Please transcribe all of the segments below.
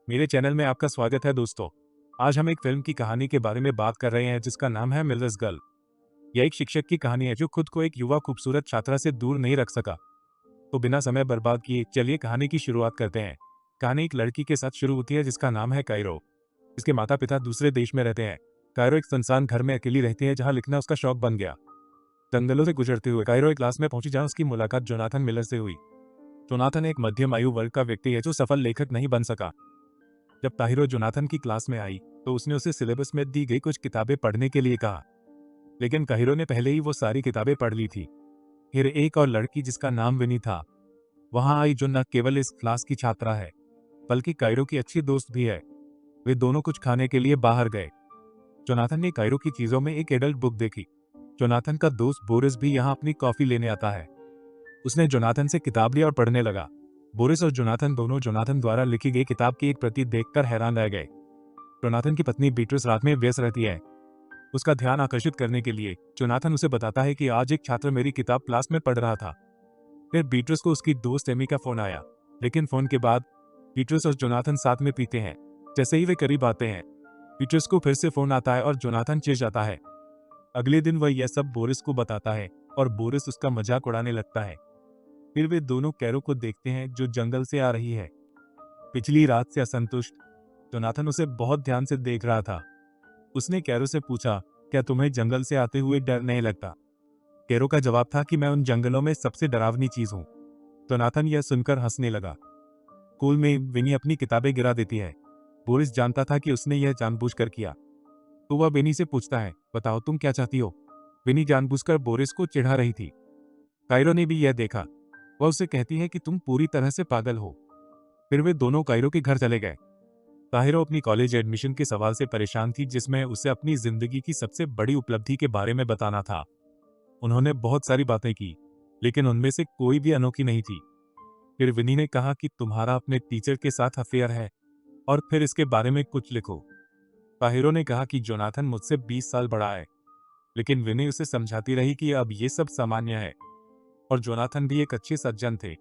मेरे चैनल में आपका स्वागत है दोस्तों। आज हम एक फिल्म की कहानी के बारे में बात कर रहे हैं जिसका नाम है मिलर्स गर्ल। यह एक शिक्षक की कहानी है जो खुद को एक युवा खूबसूरत छात्रा से दूर नहीं रख सका। तो बिना समय बर्बाद किए चलिए कहानी की शुरुआत करते हैं। कहानी एक लड़की के साथ शुरू होती है जिसका नाम है कायरो। इसके माता पिता दूसरे देश में रहते हैं। कायरो एक सुनसान घर में अकेली रहती है जहाँ लिखना उसका शौक बन गया। जंगलों से गुजरते हुए कायरो एक क्लास में पहुंची जहाँ उसकी मुलाकात जोनाथन मिलर से हुई। जोनाथन एक मध्यम आयु वर्ग का व्यक्ति है जो सफल लेखक नहीं बन सका। जब ताहिरो जोनाथन की क्लास में आई तो उसने उसे सिलेबस में दी गई कुछ किताबें पढ़ने के लिए कहा, लेकिन काहिरो ने पहले ही वो सारी किताबें पढ़ ली थी। फिर एक और लड़की जिसका नाम विनी था वहां आई जो न केवल इस क्लास की छात्रा है बल्कि कायरो की अच्छी दोस्त भी है। वे दोनों कुछ खाने के लिए बाहर गए। जोनाथन ने कायरो की चीजों में एक एडल्ट बुक देखी। जोनाथन का दोस्त बोरिस भी यहाँ अपनी कॉफी लेने आता है। उसने जोनाथन से किताब ली और पढ़ने लगा। बोरिस और जोनाथन दोनों जोनाथन द्वारा लिखी गई किताब की एक प्रति देखकर हैरान रह गए। जोनाथन की पत्नी बीट्रिस रात में व्यस्त रहती है। उसका ध्यान आकर्षित करने के लिए जोनाथन उसे बताता है कि आज एक छात्र मेरी किताब क्लास में पढ़ रहा था। फिर बीट्रिस को उसकी दोस्त एमी का फोन आया, लेकिन फोन के बाद बीट्रिस और जोनाथन साथ में पीते हैं। जैसे ही वे करीब आते हैं बीट्रिस को फिर से फोन आता है और जोनाथन चिढ़ जाता है। अगले दिन वह यह सब बोरिस को बताता है और बोरिस उसका मजाक उड़ाने लगता है। फिर वे दोनों कैरो को देखते हैं जो जंगल से आ रही है। पिछली रात से असंतुष्ट जोनाथन उसे बहुत ध्यान से देख रहा था। उसने कैरो से पूछा, क्या तुम्हें जंगल से आते हुए डर नहीं लगता? कैरो का जवाब था कि मैं उन जंगलों में सबसे डरावनी चीज हूँ। जोनाथन यह सुनकर हंसने लगा। स्कूल में विनी अपनी किताबें गिरा देती है। बोरिस जानता था कि उसने यह जानबूझकर किया, तो वह विनी से पूछता है, बताओ तुम क्या चाहती हो? विनी जानबूझकर बोरिस को चिढ़ा रही थी। कायरो ने भी यह देखा। वह उसे कहती है कि तुम पूरी तरह से पागल हो। फिर वे दोनों कायरो के घर चले गए। ताहिरो अपनी कॉलेज एडमिशन के सवाल से परेशान थी जिसमें उसे अपनी जिंदगी की सबसे बड़ी उपलब्धि के बारे में बताना था। उन्होंने बहुत सारी बातें की, लेकिन उनमें से कोई भी अनोखी नहीं थी। फिर विनी ने कहा कि तुम्हारा अपने टीचर के साथ अफेयर है और फिर इसके बारे में कुछ लिखो। ताहिरो ने कहा कि जोनाथन मुझसे 20 साल बड़ा है, लेकिन विनी उसे समझाती रही कि अब ये सब सामान्य है और जोनाथन भी एक अच्छे सज्जन थे,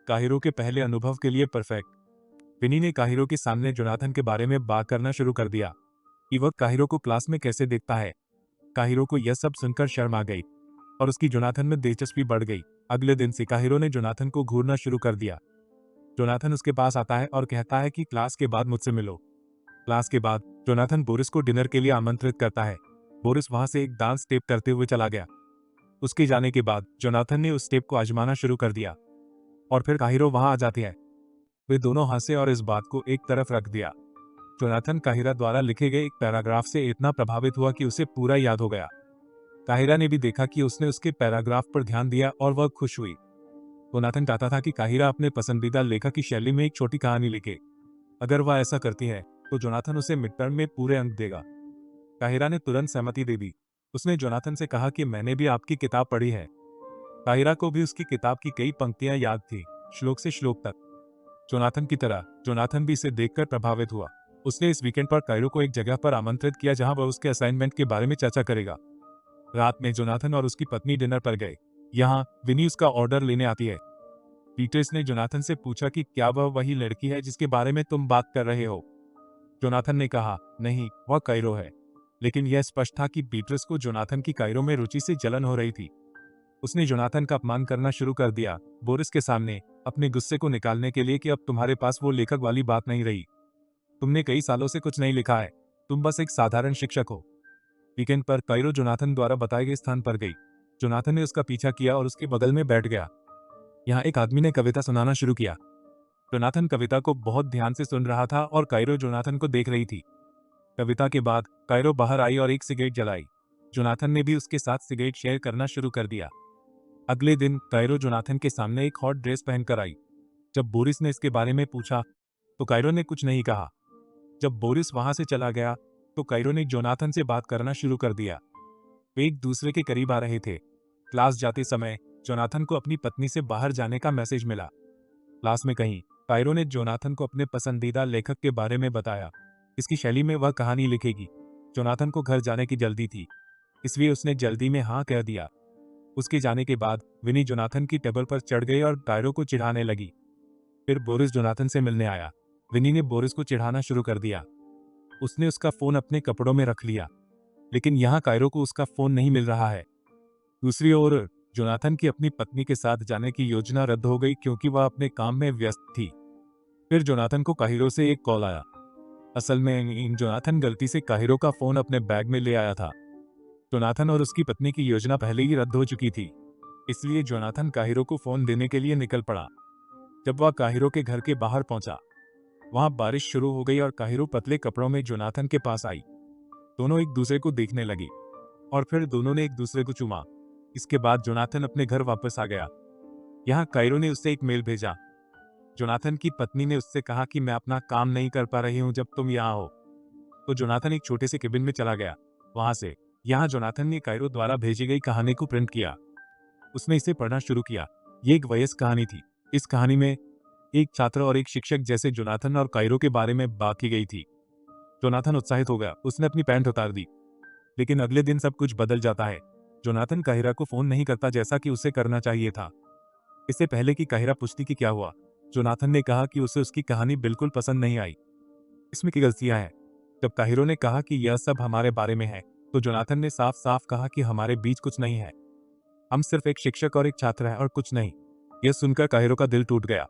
काहिरो के पहले अनुभव के लिए परफेक्ट। विनी ने काहिरो के सामने जोनाथन के बारे में बात करना शुरू कर दिया कि वह काहिरो को क्लास में कैसे देखता है। काहिरो को यह सब सुनकर शर्म आ गई और उसकी जोनाथन में दिलचस्पी बढ़ गई। अगले दिन से काहिरो ने जोनाथन को घूरना शुरू कर दिया। जोनाथन उसके पास आता है और कहता है कि क्लास के बाद मुझसे मिलो। क्लास के बाद जोनाथन बोरिस को डिनर के लिए आमंत्रित करता है। बोरिस वहां से एक डांस स्टेप करते हुए चला गया। उसके जाने के बाद जोनाथन ने उस स्टेप को आजमाना शुरू कर दिया और फिर काहिरो वहां आ जाती है। वे दोनों हंसे और इस बात को एक तरफ रख दिया। जोनाथन काहिरा द्वारा लिखे गए एक पैराग्राफ से इतना प्रभावित हुआ कि उसे पूरा याद हो गया। काहिरा ने भी देखा कि उसने उसके पैराग्राफ पर ध्यान दिया और वह खुश हुई। जोनाथन चाहता था कि काहिरा अपने पसंदीदा लेखक की शैली में एक छोटी कहानी लिखे। अगर वह ऐसा करती है तो जोनाथन उसे मिड टर्म में पूरे अंक देगा। काहिरा ने तुरंत सहमति दे दी। उसने जोनाथन से कहा कि मैंने भी आपकी किताब पढ़ी है। काहिरा को भी उसकी किताब की कई पंक्तियां याद थी, श्लोक से श्लोक तक। जोनाथन की तरह जोनाथन भी इसे देखकर प्रभावित हुआ। उसने इस वीकेंड पर कायरो को एक जगह पर आमंत्रित किया जहां वह उसके असाइनमेंट के बारे में चर्चा करेगा। रात में जोनाथन और उसकी पत्नी डिनर पर गए। यहाँ विनी उसका ऑर्डर लेने आती है। पीटर्स ने जोनाथन से पूछा कि क्या वह वही लड़की है जिसके बारे में तुम बात कर रहे हो। जोनाथन ने कहा, नहीं, वह कायरो है। लेकिन यह स्पष्ट था कि पीटर्स को जोनाथन की कायरो में रुचि से जलन हो रही थी। उसने जोनाथन का अपमान करना शुरू कर दिया बोरिस के सामने, अपने गुस्से को निकालने के लिए कि अब तुम्हारे पास वो लेखक वाली बात नहीं रही। तुमने कई सालों से कुछ नहीं लिखा है, तुम बस एक साधारण शिक्षक हो। वीकेंड पर कायरो जोनाथन द्वारा बताए गए स्थान पर गई। जोनाथन ने उसका पीछा किया और उसके बगल में बैठ गया। यहाँ एक आदमी ने कविता सुनाना शुरू किया। जोनाथन कविता को बहुत ध्यान से सुन रहा था और कायरो जोनाथन को देख रही थी। कविता के बाद कायरो बाहर आई और एक सिगरेट जलाई। जोनाथन ने भी उसके साथ सिगरेट शेयर करना शुरू कर दिया। अगले दिन कायरो जोनाथन के सामने एक हॉट ड्रेस पहनकर आई। जब बोरिस ने इसके बारे में पूछा तो कायरो ने कुछ नहीं कहा। जब बोरिस वहां से चला गया तो कायरो ने जोनाथन से बात करना शुरू कर दिया। वे एक दूसरे के करीब आ रहे थे। क्लास जाते समय जोनाथन को अपनी पत्नी से बाहर जाने का मैसेज मिला। क्लास में कहीं कायरो ने जोनाथन को अपने पसंदीदा लेखक के बारे में बताया। इसकी शैली में वह कहानी लिखेगी। जोनाथन को घर जाने की जल्दी थी, इसलिए उसने जल्दी में हाँ कह दिया। उसके जाने के बाद विनी जोनाथन की टेबल पर चढ़ गई और कायरो को चिढ़ाने लगी। फिर बोरिस जोनाथन से मिलने आया। विनी ने बोरिस को चिढ़ाना शुरू कर दिया। उसने उसका फोन अपने कपड़ों में रख लिया, लेकिन यहाँ कायरो को उसका फोन नहीं मिल रहा है। दूसरी ओर जोनाथन की अपनी पत्नी के साथ जाने की योजना रद्द हो गई क्योंकि वह अपने काम में व्यस्त थी। फिर जोनाथन को काहिरो से एक कॉल आया। असल में जोनाथन गलती से काहिरो का फोन अपने बैग में ले आया था। जोनाथन और उसकी पत्नी की योजना पहले ही रद्द हो चुकी थी, इसलिए जोनाथन काहिरो को फोन देने के लिए निकल पड़ा। जब वह काहिरो के घर के बाहर पहुंचा, वहां बारिश शुरू हो गई और काहिरो पतले कपड़ों में जोनाथन के पास आई। दोनों एक दूसरे को देखने लगी और फिर दोनों ने एक दूसरे को चूमा। इसके बाद जोनाथन अपने घर वापस आ गया। यहाँ काइरो ने उससे एक मेल भेजा। जोनाथन की पत्नी ने उससे कहा कि मैं अपना काम नहीं कर पा रही हूँ जब तुम यहाँ हो। तो जोनाथन एक छोटे से केबिन में चला गया। वहां से यहाँ जोनाथन ने काइरो द्वारा भेजी गई कहानी को प्रिंट किया। उसने इसे पढ़ना शुरू किया। ये एक वयस्क कहानी थी। इस कहानी में एक छात्र और एक शिक्षक जैसे जोनाथन और काइरो के बारे में बात की गई थी। जोनाथन उत्साहित हो गया। उसने अपनी पैंट उतार दी। लेकिन अगले दिन सब कुछ बदल जाता है। जोनाथन काहिरा को फोन नहीं करता जैसा कि उसे करना चाहिए था। इससे पहले कि काहिरा पूछती कि क्या हुआ, जोनाथन ने कहा कि उसे उसकी कहानी बिल्कुल पसंद नहीं आई। इसमें की गलतियां हैं। जब काहिरो ने कहा कि यह सब हमारे बारे में है, तो जोनाथन ने साफ साफ कहा कि हमारे बीच कुछ नहीं है। हम सिर्फ एक शिक्षक और एक छात्र हैं और कुछ नहीं। यह सुनकर काहिरो का दिल टूट गया।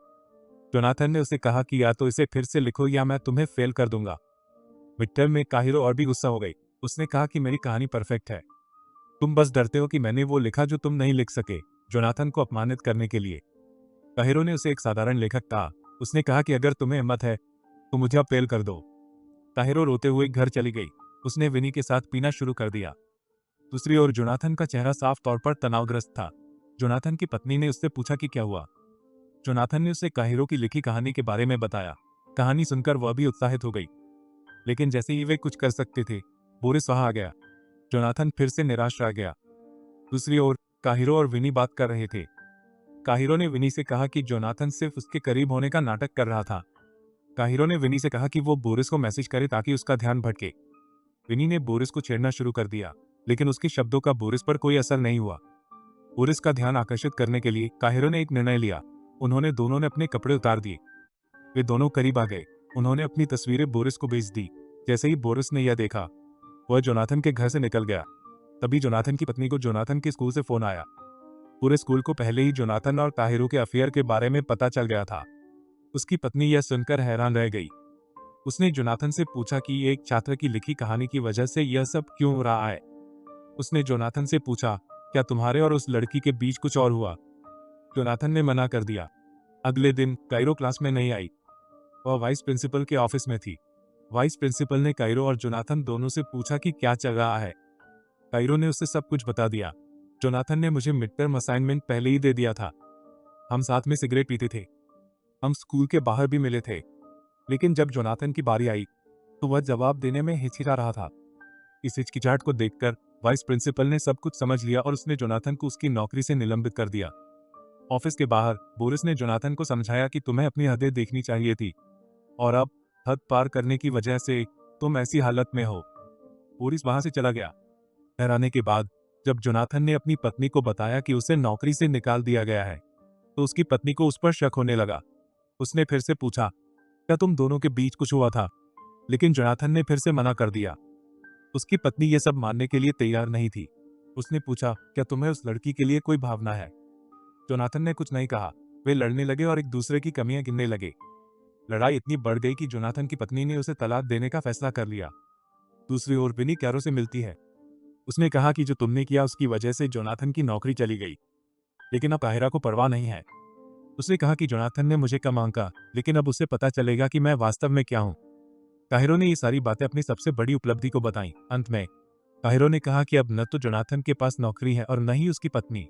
जोनाथन ने उसे कहा कि या तो इसे फिर से लिखो या मैं तुम्हें फेल कर दूंगा। मिड टर्म में काहिरो और भी गुस्सा हो गई। उसने कहा कि मेरी कहानी परफेक्ट है, तुम बस डरते हो कि मैंने वो लिखा जो तुम नहीं लिख सके। जोनाथन को अपमानित करने के लिए काहिरो ने उसे एक साधारण लेखक कहा। उसने कहा कि अगर तुम्हें हिम्मत है तो मुझे अब फेल कर दो। काहिरो रोते हुए घर चली गई। उसने विनी के साथ पीना शुरू कर दिया। दूसरी ओर जोनाथन का चेहरा साफ तौर पर तनावग्रस्त था। जोनाथन की पत्नी ने उससे पूछा कि क्या हुआ। जोनाथन ने उसे काहिरो की लिखी कहानी के बारे में बताया। कहानी सुनकर वह भी उत्साहित हो गई, लेकिन जैसे ही वे कुछ कर सकते थे, बोरिस वहां आ गया। जोनाथन फिर से निराश रह गया। दूसरी ओर काहिरो और विनी बात कर रहे थे। काहिरो ने विनी से कहा कि जोनाथन सिर्फ उसके करीब होने का नाटक कर रहा था। काहिरो ने विनी से कहा कि वो बोरिस को मैसेज करे ताकि उसका ध्यान भटके। विनी ने बोरिस को छेड़ना शुरू कर दिया, लेकिन उसके शब्दों का बोरिस पर कोई असर नहीं हुआ। बोरिस का ध्यान आकर्षित करने के लिए काहिरो ने एक निर्णय लिया। उन्होंने दोनों ने अपने कपड़े उतार दिए। वे दोनों करीब आ गए। उन्होंने अपनी तस्वीरें बोरिस को भेज दी। जैसे ही बोरिस ने यह देखा, वह जोनाथन के घर से निकल गया। तभी जोनाथन की पत्नी को जोनाथन के स्कूल से फोन आया। पूरे स्कूल को पहले ही जोनाथन और काहिरो के अफेयर के बारे में पता चल गया था। उसकी पत्नी यह सुनकर हैरान रह गई। उसने जोनाथन से पूछा कि एक छात्र की लिखी कहानी की वजह से यह सब क्यों हो रहा है। उसने जोनाथन से पूछा, क्या तुम्हारे और उस लड़की के बीच कुछ और हुआ। जोनाथन ने मना कर दिया। अगले दिन काइरो क्लास में नहीं आई। वह वाइस प्रिंसिपल के ऑफिस में थी। वाइस प्रिंसिपल ने काइरो और जोनाथन दोनों से पूछा कि क्या चल रहा है। काइरो ने उसे सब कुछ बता दिया। जोनाथन ने मुझे मिड टर्म असाइनमेंट पहले ही दे दिया था। हम साथ में सिगरेट पीते थे। हम स्कूल के बाहर भी मिले थे। लेकिन जब जोनाथन की बारी आई तो वह जवाब देने में हिचकिचा रहा था। इस हिचकिचाहट को देखकर वाइस प्रिंसिपल ने सब कुछ समझ लिया और उसने जोनाथन को उसकी नौकरी से निलंबित कर दिया। ऑफिस के बाहर बोरिस ने जोनाथन को समझाया कि तुम्हें अपनी हदें देखनी चाहिए थी और अब हद पार करने की वजह से तुम ऐसी हालत में हो। बोरिस वहां से चला गया। घर आने के बाद जब जोनाथन ने अपनी पत्नी को बताया कि उसे नौकरी से निकाल दिया गया है, तो उसकी पत्नी को उस पर शक होने लगा। उसने फिर से पूछा, क्या तुम दोनों के बीच कुछ हुआ था। लेकिन जोनाथन ने फिर से मना कर दिया। उसकी पत्नी यह सब मानने के लिए तैयार नहीं थी। उसने पूछा, क्या तुम्हें उस लड़की के लिए कोई भावना है। जोनाथन ने कुछ नहीं कहा। वे लड़ने लगे और एक दूसरे की कमियां गिनने लगे। लड़ाई इतनी बढ़ गई कि जोनाथन की पत्नी ने उसे तलाक देने का फैसला कर लिया। दूसरी ओर विनी कैरो से मिलती है। उसने कहा कि जो तुमने किया उसकी वजह से जोनाथन की नौकरी चली गई, लेकिन अब काहिरा को परवाह नहीं है। उसने कहा कि जोनाथन ने मुझे कम आंका, लेकिन अब उसे पता चलेगा कि मैं वास्तव में क्या हूँ। काहिरो ने ये सारी बातें अपनी सबसे बड़ी उपलब्धि को बताई। अंत में काहिरो ने कहा कि अब न तो जोनाथन के पास नौकरी है और न ही उसकी पत्नी।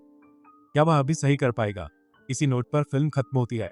क्या वह अभी सही कर पाएगा। इसी नोट पर फिल्म खत्म होती है।